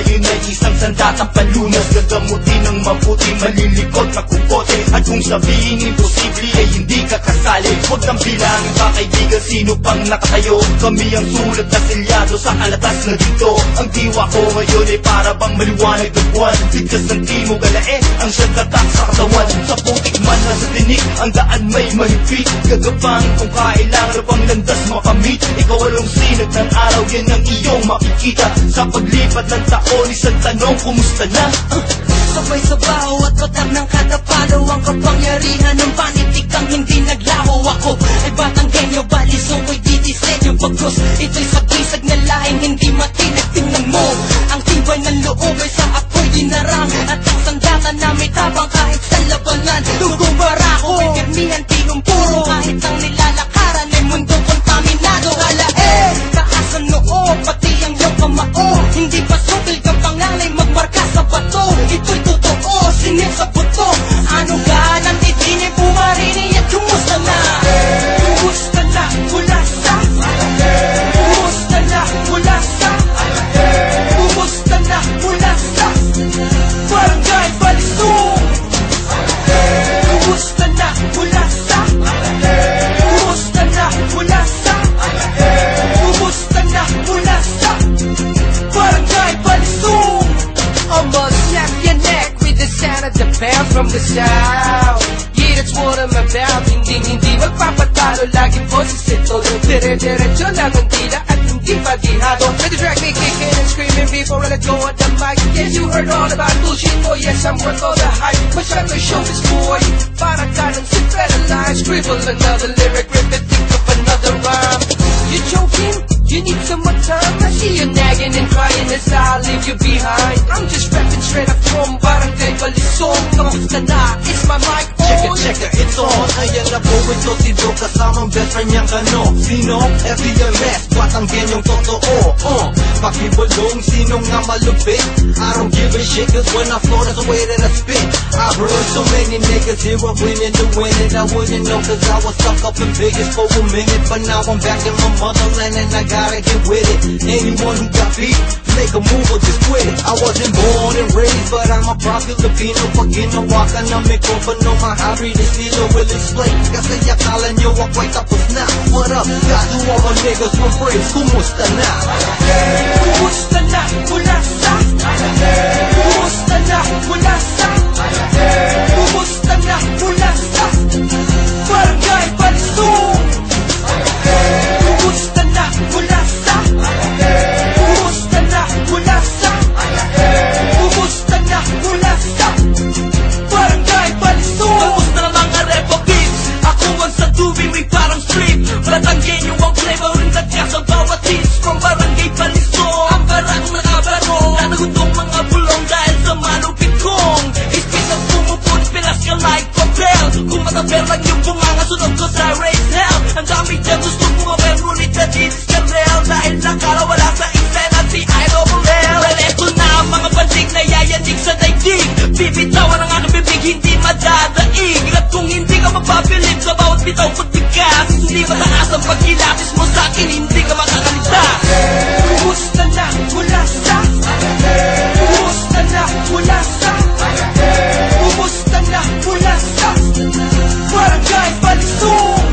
Ngayon ay isang sandatang palunas, gagamutin ng mabuti, malilikot na kukote. At kung sabihin imposible ay hindi ka kasali, huwag kang bilangin pa kaibigan sino pang nakatayo. Kami ang sulat na selyado sa kalatas na dito. Ang diwa ko ngayon ay para bang maliwanag ng buwan. Bigkas ng timog alae ang siyang tatak sa katawan. Sa putik man na sa tinik, ang daan may mahigpit. Gagapang kung kailangan na pang landas makamit. Ikaw along sinag ng araw, yan ang iyong makikita. Sa paglipat ng taon, isang tanong, kumusta na? Sabay sa bawat patak ng kada palo, ang kapangyarihan ng panitikang hindi naglaho. Ako ay batang genyo, balisong ko'y didisenyo. Pagkos ito'y sagisag na lahing hindi matinag. Tingnan mo, ang tibay ng loob ay sa apoy dinarang. At ang sandata na may tabang kahit sa labanan. Dugong barako, may pirmihan tinong puro. Kahit ang nilalakaran ay mundo kontaminado. Kala kaasan noo, pati ang iyong kamao. Hindi pa sukil kang pangalay magmarka sa bato. Ito'y totoo, sinip sa buto. Ano ka nang titini, pumarini at kumusta na? Kumusta na, mula sa? Kumusta na, mula sa? Kumusta na, mula sa? Barangay Balisong. Kumusta na, mula sa? Kumusta na, mula sa? Kumusta na, mula sa? Barangay Balisong. I'ma snap your neck with the sound of the bell from the south. Yeah, that's what I'm about. Hindi magpapatalo, laging posisito. Dire-diretso lang ang tila at hindi padihado. Let the track be kicking and screaming before I let go of the mic. Yes, you heard all about bullshit, boy. Yes, I'm worth all the hype. Masyado show this boy. Para ka ng better line. Scribble another lyric, rip it, think of another rhyme. You joking? You need some more time? I see you nagging and crying as I leave you behind. I'm just rapping straight up from Barangay Balisong. Kamusta na? Is my mic on? Check it, it's on. Ayan na po ito si Doc, kasamang best friend niyang kano. Sino? FDMS, batang genyong totoo. Pakibulong, sino nga malupit? I don't give a shit, cause when I flow, that's the way that I spit. I've heard so many niggas here, I'm winning to win it. I wouldn't know cause I was stuck up in Vegas for a minute. But now I'm back in my motherland and I gotta get with it. Anyone who got beat, make a move or just quit it. I wasn't born and raised, but I'm a proud Filipino. Pag ginawa ka na mikropono, my hobby the stilo will explain. Kasi akala nyo ako'y tapos na. What up, got to all my niggas from praise. Kumusta na? Kumusta na, mula sa? Kumusta na, mula sa? Kumusta na, mula sa? Barangay Balisong. Kumusta na, mula sa? Kumusta na, mula sa? Kumusta na, mula sa? Barangay Balisong. Kumusta na mga repo kids? Ako ang sa tubig, may parang strip. Batanggenyo ang flavor rin nagka sa bawat hits. From Barangay Balisong, ang barang nakabarong. Nanagutong mga bulong dahil sa malupit kong ispit ang pumupun, pilas ka like papel. Kung mataper lang yung bunganga, sunod ko sa race hell. Ang dami dyan gusto mo mapel, ngunit na dinis ka real. Dahil nakala wala sa eksena si Idol Morel. Well, eto na ang mga bandig na yayanig sa daigdig. Bibitawan ang aking bibig, hindi madadaig. At kung hindi ka mapabilib sa bawat bitaw pagbigas, hindi mataas ang pagkilatis mo sa akin, hindi ka makakalita. Kumusta na, mula sa? Kumusta na, mula sa? Kumusta na, mula sa? Barangay Balisong.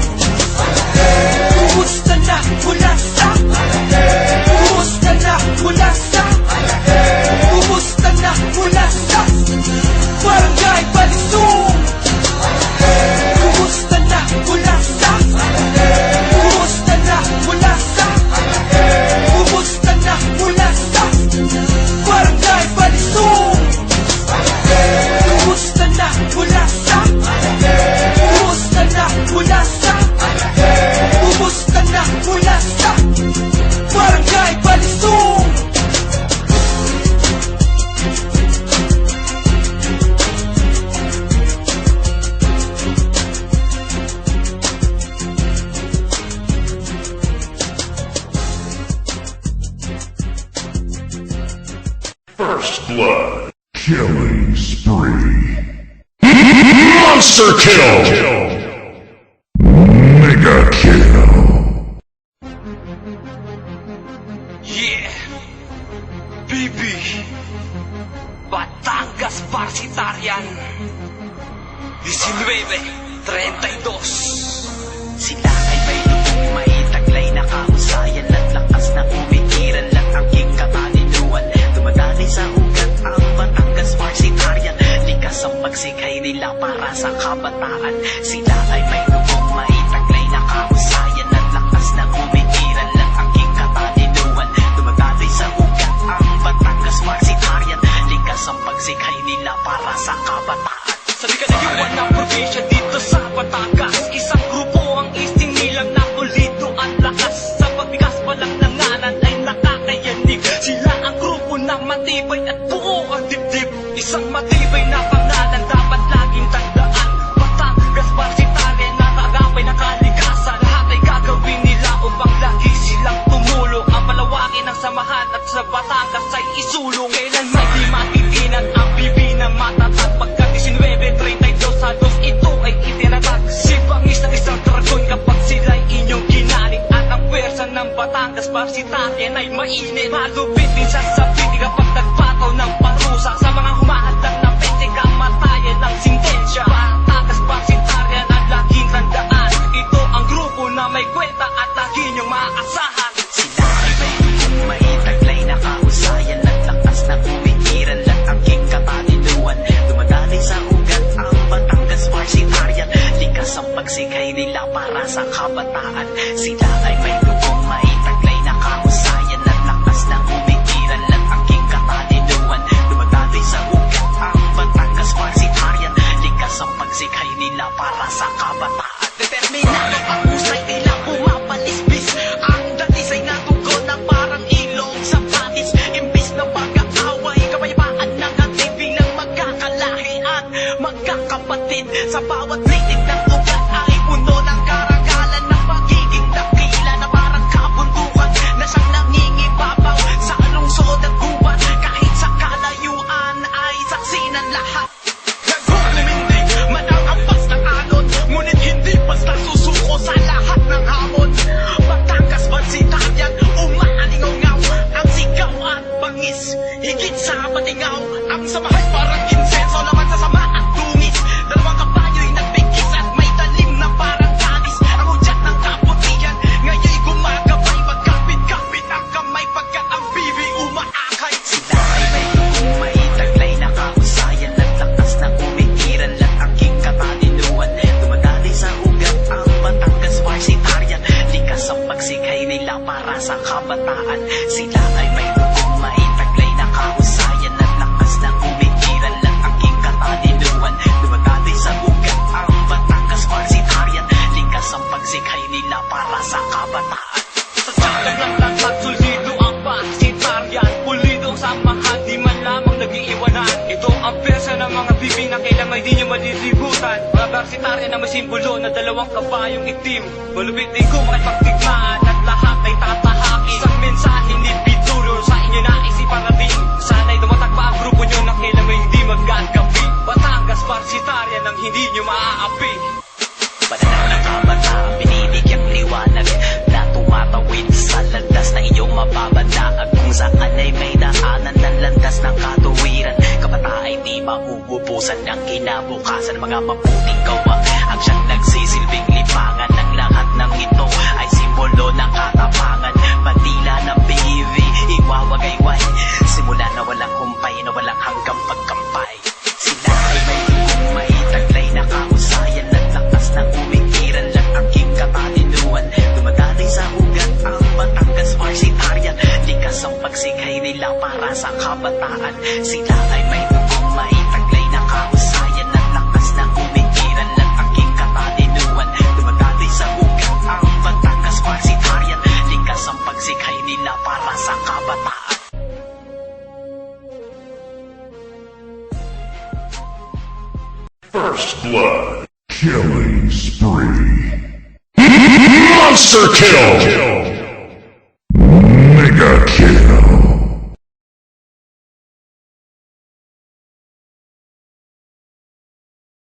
Kumusta na, mula sa? Kumusta na, mula sa? Kumusta na, mula sa? Barangay Balisong. Kumusta na, mula sa? Kumusta na, mula sa? Kumusta na, mula sa? Barangay Balisong. Kumusta na, mula sa? Kumusta na, mula sa? Kumusta na, mula sa? Barangay Balisong. First blood. Killing spree. Monster kill. Mega kill. Yeah, BB. Sila ay may lubog, may taglay na kahusayan at lakas na umikiran lang ang king katalinuan. Dumadali sa ugat ang Batangas Marsitarian, likas ang pagsikay nila para sa kabataan. Sila ay may lubog, may taglay na kahusayan at lakas na umikiran lang ang king katalinuan. Dumadali sa ugat ang Batangas Marsitarian, likas ang pagsikay nila para sa kabataan. Sa kalayuan ng probinsya dito sa Batangas, isang grupo ang isting nilang napulido ang lakas. Sa pagbigas walang nanganan ay nakakayanig. Sila ang grupo na matibay at buo ang dibdib. Isang matibay na pangalan dapat laging tandaan. Batangas Marsitarian, nakagapay na kalikasan. Lahat ay gagawin nila upang lagi silang tumulong. Ang palawakin ng samahan at sa Batangas ay isulong. Kailanman di matitinag ang bibi na matatag. Pagka 1932 halos ito ay itinatag. Si Bangis ng isang dragon kapag sila'y inyong ginaling. At ang pwersa ng Batangas Marsitarian ay mainit. Malupit din sa sabiti kapag nagpataw ng parusa. Sa mga humahadlang ng pente kamatayan ng sintensya. Batangas Marsitarian ang laging tandaan. Ito ang grupo na may kwenta at lagi niyong maaasahan. Sila ay may lubog, may taglay na kahusayan at lakas na umikiran lang ang king katalinuan. Dumadali sa ugat ang Batangas Marsitarian, likas ang pagsikay nila para sa kabataan. Sila ay may lubog, may taglay na kahusayan at lakas na umikiran lang ang king katalinuan. Dumadali sa ugat ang Batangas Marsitarian, likas ang pagsikay nila para sa kabataan. Determinado ang husay nila pumapalisbis. Ang datis ay natugon na parang ilong sa patis. Imbis na pag-aaway, kapayapaan ng ating bilang magkakalahian, magkakapatid. Sa bawat litig ng ugat ay puno ng karangalan ng pagiging dakila na parang kabundukan na siyang nangingibabaw sa lungsod at gubat. Kahit sa kalayuan ay saksi ng lahat. Naghulimindig man ang ampas ng alon, ngunit hindi basta susuko sa lahat ng hamon. Batangas Marsitarian, umaalingaw-ngaw ang sigaw at bangis. Higit sa patingaw, ang samahan parang insenso, laman sa sama at dungis. Dalawang kabayo'y nagbigis at may talim na parang talis. Ang udyat ng kaputihan, ngaya'y gumagabay. Magkapit-kapit ang kamay pagkat ang bibi umaakay. Sila ay may lubog, may taglay na kahusayan at lakas na umikiran lang ang king katalinuan. Dumadali sa ugat ang Batangas Marsitarian, likas ang pagsikay nila para sa kabataan. Sila ay may lubog, may taglay na kahusayan at lakas na umikiran lang ang king katalinuan. Dumadali sa ugat ang Batangas Marsitarian, likas ang pagsikay nila para sa kabataan. Sa tsaga ng lahat, solido ang Marsitarian. Pulido ang samahan, di man lamang nag-iiwanan. Ito ang pwersa ng mga bibi na kailang ay di nyo malilibutan. Mga Marsitarian na may simbolo na dalawang kabayong itim. Malupit din ko makipagtigmaan at lahat ay tatahakin. Isang mensahe ni Pituro sa inyo na isipan natin. Sana'y dumatag pa ang grupo nyo na kailang ay hindi magkagabi. Batangas Marsitarian ang hindi nyo maaapi. Pananaw ng kabataan, binibigyang liwanag na tumatawid sa landas na iyong mababanaag. Kung saan ay may daanan ng landas ng katuwiran. Kabataan ay di mauubusan ng kinabukasan. Mga mabuting gawa ang siyang nagsisilbing lipangan. Ng lahat ng ito ay simbolo ng katapangan. Bandila ng PEV, iwawagayway. Simula na walang humpay, na walang hanggang pagkampay. Sila ay may lubog, may taglay na kahusayan at lakas na umikiran lang ang king katalinuan. Dumadali sa ugat ang Batangas Marsitarian, likas ang pagsikay nila para sa kabataan. Sila ay may lubog, may taglay na kahusayan at lakas na umikiran lang ang king katalinuan. Dumadali sa ugat ang Batangas Marsitarian, likas ang pagsikay nila para sa kabataan. First blood. Killing spree. Monster kill!